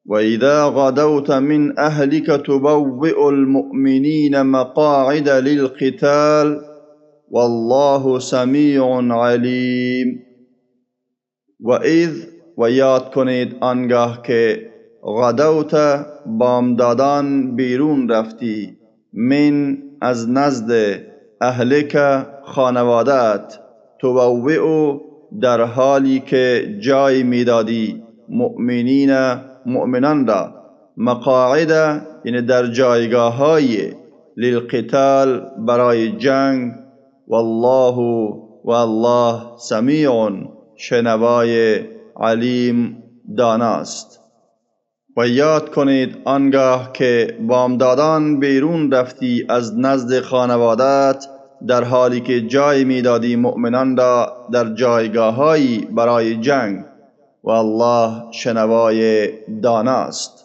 و اذا غدوت من اهلك تبوئ المؤمنین مقاعد للقتال والله سمیع علیم. و یاد کنید آنگاه که غدوت بامدادان بیرون رفتی، من از نزد، اهلک خانوادت، تبوئ در حالی که جای میدادی، مؤمنان را، مقاعد یعنی در جایگاه های، للقتال برای جنگ، والله سمیع شنوای، علیم داناست. و یاد کنید آنگاه که بامدادان بیرون رفتی از نزد خانوادت در حالی که جای میدادی مؤمنان را در جایگاه‌هایی برای جنگ و الله شنوای داناست.